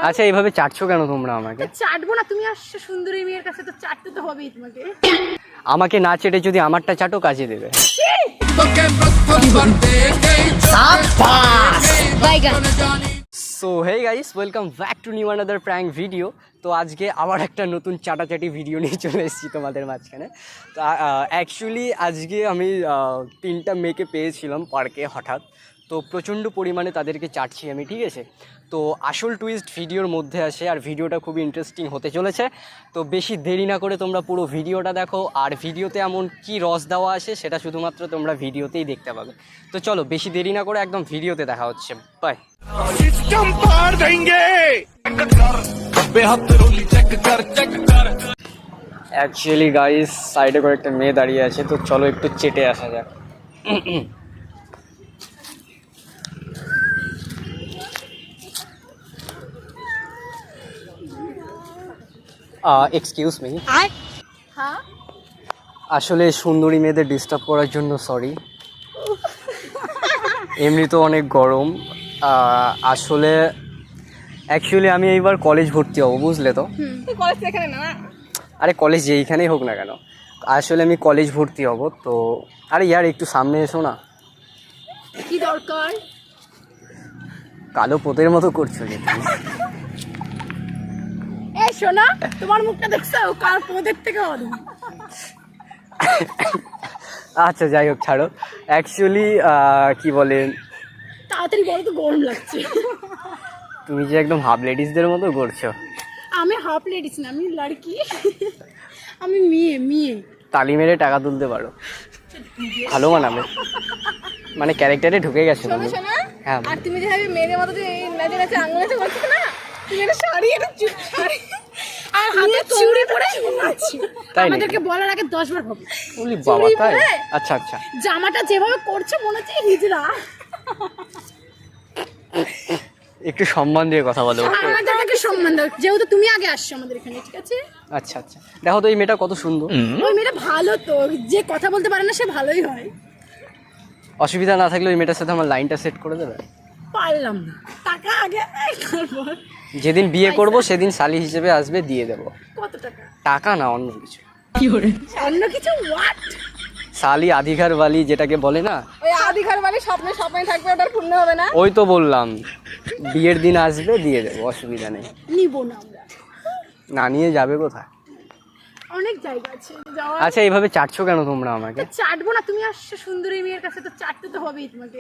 আচ্ছা এইভাবে চাটছো কেন তোমরা আমাকে? চাটবো না, তুমি আসছো সুন্দরী মেয়ের কাছে, তো চাটতে তো হবেই তোমাকে। আমাকে না চেটে যদি আমারটা চাটো কাজে দেবে। So hey guys, welcome back to new another prank video. তো আজকে আবার একটা নতুন চাটাচাটি ভিডিও নিয়ে চলে এসেছি তোমাদের মাঝখানে। তো অ্যাকচুয়ালি আজকে আমি 3টা মেয়েকে পেয়েছিলাম পার্কে হঠাৎ, তো প্রচণ্ড পরিমাণে তাদেরকে চাটছি আমি, ঠিক আছে। তো আসল টুইস্ট ভিডিওর মধ্যে আসে, আর ভিডিওটা খুবই ইন্টারেস্টিং হতে চলেছে। তো বেশি দেরি না করে তোমরা পুরো ভিডিওটা দেখো, আর ভিডিওতে এমন কি রস দেওয়া আছে সেটা শুধুমাত্র তোমরা ভিডিওতেই দেখতে পাবে। তো চলো বেশি দেরি না করে একদম ভিডিওতে দেখা হচ্ছে, বাই। অ্যাকচুয়ালি গাইস সাইডে করে একটা মেয়ে দাঁড়িয়ে আছে, তো চলো একটু চেটে আসা যাক। Excuse me. হ্যাঁ, আসলে সুন্দরী মেয়েদের ডিস্টার্ব করার জন্য সরি। এমনি তো অনেক গরম। আসলে অ্যাকচুয়ালি আমি এইবার কলেজ ভর্তি হবো, বুঝলে তো। কলেজ এখানে না। আরে কলেজ যেইখানেই হোক না কেন, আসলে আমি কলেজ ভর্তি হব তো। আরে ইয়ার একটু সামনে এসো না। কি দরকার? কালো পোতের মতো করছো যে তুমি। এই শোনা, তোমার মুখটা দেখছো কার পোদের থেকে বড়। আচ্ছা যাই হোক, ছাড়ো। অ্যাকচুয়ালি কি বলেন, তাড়াতাড়ি বলো, তো গরম লাগছে। তুমি যে একদম হাফ লেডিসদের মতো করছো। আমি হাফ লেডিস না, আমি লড়কি। আমি মেয়ে। তালি মেরে টাকা তুলতে পারো, ভালো মানাবে, মানে ক্যারেক্টারে ঢুকে গেছো তুমি। শোনা, হ্যাঁ, আর তুমি যেভাবে মেয়েদের মতো যে নাচে নাচে আঙুল নাচে করছো না, তুমি একটা শাড়ি, শাড়ি আর হাতে চুড়ি পরে নাচছো। আমাদেরকে বলার আগে 10 বার ভাবো। বলি বাবা, তাই? আচ্ছা আচ্ছা, জামাটা যেভাবে করছো মনে হচ্ছে হিজড়া। একটু সম্মান দিয়ে কথা বলো। আমাদেরকে সম্মান দাও, যেহেতু তুমি আগে আসছো আমাদের এখানে, ঠিক আছে? আচ্ছা আচ্ছা, দেখো তো এই মেয়েটা কত সুন্দর। ওই মেয়েটা ভালো তো, যে কথা বলতে পারে না সে ভালোই হয়। অসুবিধা না থাকলে ওই মেয়েটার সাথে আমার লাইনটা সেট করে দেবে। পারলাম না, টাকা আগে, তারপর যেদিন বিয়ে করব সেদিন শালি হিসেবে আসবে, দিয়ে দেবো। কত টাকা? টাকা না, অন্য কিছু। কি করে অন্য কিছু? হোয়াট? শালি আধিঘর বালি যেটাকে বলে না, ওই আধিঘর বালি স্বপ্নে স্বপ্নে থাকবে, ওটা পূর্ণ হবে না। ওই তো বললাম, বিয়ের দিন আসবে, দিয়ে দেবো, অসুবিধা নেই। নিব না আমরা। না নিয়ে যাবে কোথায়? অনেক জায়গা আছে যাওয়ার। আচ্ছা এইভাবে চাটছো কেন তোমরা আমাকে? চাটবো না, তুমি আসছো সুন্দরী মেয়ের কাছে, তো চাটতে তো হবেই তোমাকে।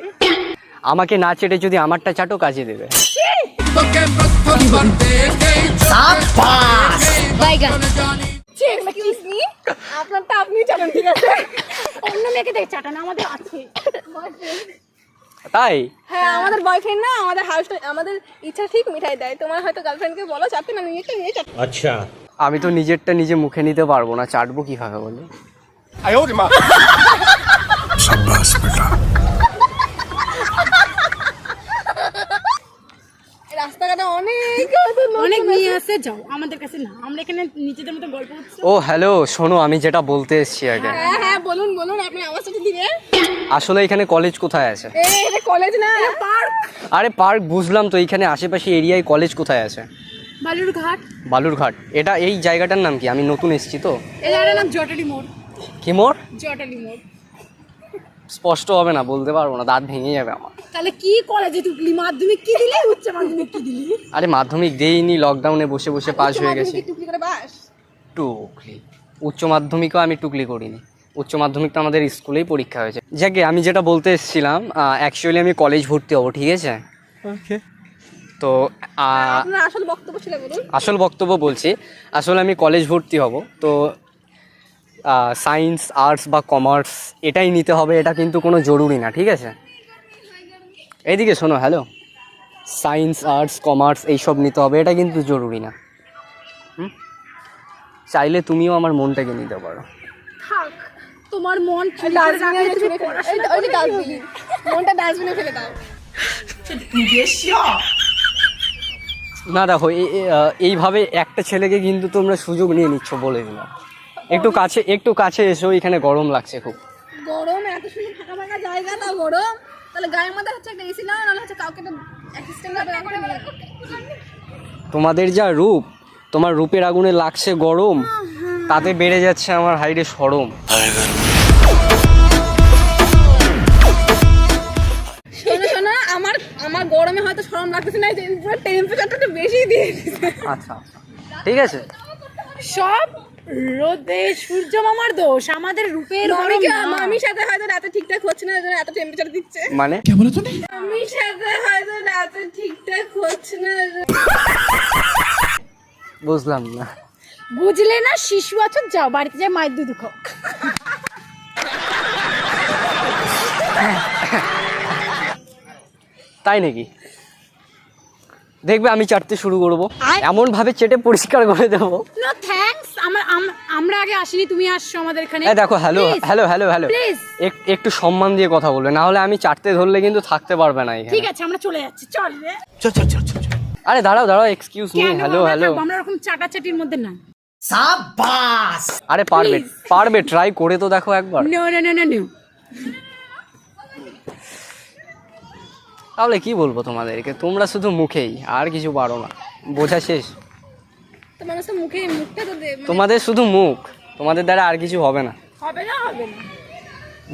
আমাকে না চেটে যদি আমারটা চাটো কাজে দেবে। আপনারটা আপনি চাটান, ঠিক আছে? অন্য মেয়েকে দেখে চাটান, আমাদের আছে তাই? হ্যাঁ, আমাদের বয়ফ্রেন্ড না, আমাদের হাউস, আমাদের ইচ্ছা ঠিক মিঠাই দেয়। তোমার হয়তো গার্লফ্রেন্ডকে বলো চাটতে, না নিজেকে নিয়ে চাট। আচ্ছা, আমি তো নিজেরটা নিজে মুখে নিতে পারবো না, চাটবো কিভাবে বলো? রাস্তাঘাটে অনেক মেয়ে আছে, যাও আমাদের কাছে না, আমরা এখানে নিজেদের মতো গল্প করছি। ও হ্যালো, শোনো আমি যেটা বলতে এসেছি আগে। হ্যাঁ হ্যাঁ, বলুন বলুন, আপনি আওয়াজটা দিবেন। আসলে এখানে কলেজ কোথায় আছে? এটা কলেজ না, পার্ক। আরে পার্ক বুঝলাম তো, এইখানে আশেপাশে এরিয়ায় কলেজ কোথায় আছে? বালুরঘাট। বালুরঘাট, এটা এই জায়গাটার নাম কি? আমি নতুন এসেছি তো। এই জায়গাটার নাম জটালি মোড়। কি মোড়? জটালি মোড়। স্পষ্ট হবে না, বলতে পারবো না, দাঁত ভেঙে যাবে আমার। তাহলে কি কলেজে ঢুকলি? মাধ্যমিক কি দিলি, উচ্চ মাধ্যমিক কি দিলি? আরে মাধ্যমিক দেইনি, লকডাউনে বসে বসে পাস হয়ে গেছে। টুকলি করে বাস? টুকলি? উচ্চ মাধ্যমিকও আমি টুকলি করিনি, উচ্চ মাধ্যমিক তো আমাদের স্কুলেই পরীক্ষা হয়েছে। যাকে আমি যেটা বলতে এসেছিলাম, অ্যাকচুয়ালি আমি কলেজ ভর্তি হবো, ঠিক আছে? তো আপনার আসল বক্তব্য ছিল বলুন। আসল বক্তব্য বলছি, আসলে আমি কলেজ ভর্তি হব তো সায়েন্স, আর্টস বা কমার্স এটাই নিতে হবে, এটা কিন্তু কোনো জরুরি না, ঠিক আছে? এইদিকে শোনো, হ্যালো, সায়েন্স, আর্টস, কমার্স এইসব নিতে হবে, এটা কিন্তু জরুরি না। চাইলে তুমিও আমার মনটাকে নিতে পারো। থাক, তোমার মন মনটা ডাস্টবিনে ফেলে দাও। না দেখো, এইভাবে একটা ছেলেকে কিন্তু তোমরা সুযোগ নিয়ে নিচ্ছ, বলে দিলাম। একটু কাছে এসো, এখানে গরম লাগছে খুব। গরম? এত সুন্দর ফাঁকা ফাঁকা জায়গা, তাও গরম? তাহলে গায়ের মধ্যে হচ্ছে একটা এসি নাও, নাহলে হচ্ছে কাউকে একটা অ্যাসিস্ট্যান্ট তোমাদের যা রূপ, তোমার রূপের আগুনে লাগছে গরম, তাতে বেড়ে যাচ্ছে আমার হাইরে শরম। শোনো শোনো, আমার আমার গরমে হয়তো শরম লাগতেছে না, পুরো টেম্পারেচারটা একটু বেশি দিয়ে দিছে। আচ্ছা ঠিক আছে। সব রোদে সূর্য মামার দোষ, আমাদের রূপের গরম না। মামির সাথে হয়তো রাতে ঠিকঠাক হচ্ছে না, এত টেম্পারেচার দিচ্ছে। মানে মামির সাথে হয়তো রাতে ঠিকঠাক হচ্ছে না। বুঝলাম না। বুঝলে না, শিশু আছো, যাও বাড়িতে যাই মায়ের দুধ খাও। তাই নাকি? দেখবে আমি চাটতে শুরু করবো, এমন ভাবে চেটে পরিষ্কার করে দেবো। নো থ্যাঙ্কস, আমরা আগে আসিনি, তুমি আসছো আমাদের এখানে। এই দেখো, hello Please, hello hello hello, please। একটু সম্মান দিয়ে কথা বলবে, না হলে আমি চাটতে ধরলে কিন্তু থাকতে পারবে না এখানে। ঠিক আছে, আমরা চলে যাচ্ছি, চল রে। আরে দাঁড়াও দাঁড়াও, এক্সকিউজ মি, কেন হ্যালো আমরা হ্যালো। থাকবো? আমরা ওরকম চাটাচাটির মধ্যে না। আরে পারবে পারবে, ট্রাই করে তো দেখো একবার। No no no no no. তাহলে কি বলবো তোমাদেরকে, তোমরা শুধু মুখেই, আর কিছু পারো না, বোঝা শেষ। তো মানুষ তো মুখটা তো তোমাদের শুধু মুখ, তোমাদের দ্বারা আর কিছু হবে না, হবে না, হবে না।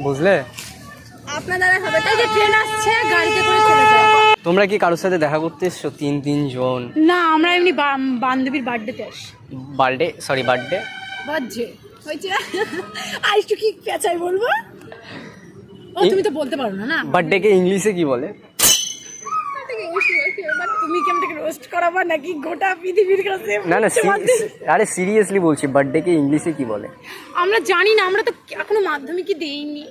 বুঝলে? আপনার দ্বারা হবে। এই যে ট্রেন আসছে, গাড়িতে করে চলে যাও। তোমরা কি কারোর সাথে দেখা করতে এসছো? তিন জন? না, আমরা এমনি বান্ধবীর বার্থডেতে আসি। বার্থডে বাজে হয়েছে। আইসু কি পেঁচাই বলবো? ও তুমি তো বলতে পারো না। না, বার্থডেকে ইংলিশে কি বলে? তুমি কি আমাকে রোস্ট করাবা নাকি গোটা পৃথিবীর কাছে? না না, আরে সিরিয়াসলি বলছি, বার্থডেকে ইংলিশে কি বলে? আমরা জানি না, আমরা তো এখনো মাধ্যমিকই দেইনি।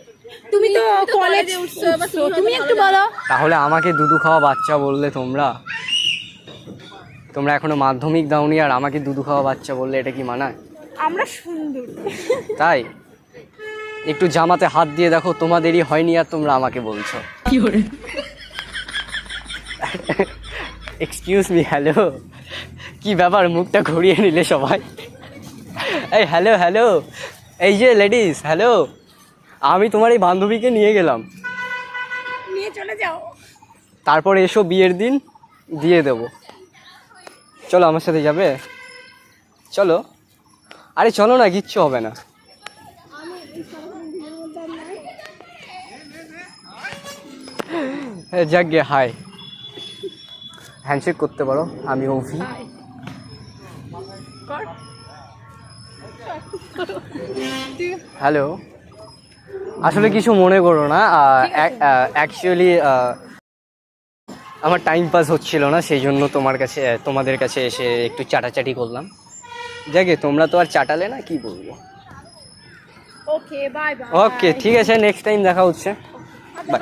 তুমি তো কলেজে উঠছো, তুমি একটু বলো। তাহলে আমাকে দুধু খাওয়া বাচ্চা বললে তোমরা? তোমরা এখনো মাধ্যমিক দাওনি আর আমাকে দুধু খাওয়া বাচ্চা বললে, এটা কি মানায়? আমরা সুন্দর। তাই একটু জামাতে হাত দিয়ে দেখো, তোমাদেরই হয়নি আর তোমরা আমাকে বলছো। কি করে? এক্সকিউজ মি, হ্যালো, কি ব্যাপার, মুখটা ঘুরিয়ে নিলে সবাই? এই হ্যালো হ্যালো, এই যে লেডিস, হ্যালো, আমি তোমার এই বান্ধবীকে নিয়ে গেলাম, নিয়ে চলে যাও। তারপর এসো বিয়ের দিন দিয়ে দেব। চলো আমার সাথে যাবে? চলো। আরে চলো না, কিচ্ছু হবে না। যাক গে, হাই, হ্যান্ডশেক করতে পারো, আমি অভি। হ্যালো, আসলে কিছু মনে করো না, অ্যাকচুয়ালি আমার টাইম পাস হচ্ছিল না, সেই জন্য তোমাদের কাছে এসে একটু চাটাচাটি করলাম। যাকে, তোমরা তো আর চাটালে না, কি বলবো। ওকে, বাই বাই। ওকে ঠিক আছে, নেক্সট টাইম দেখা হচ্ছে, বাই।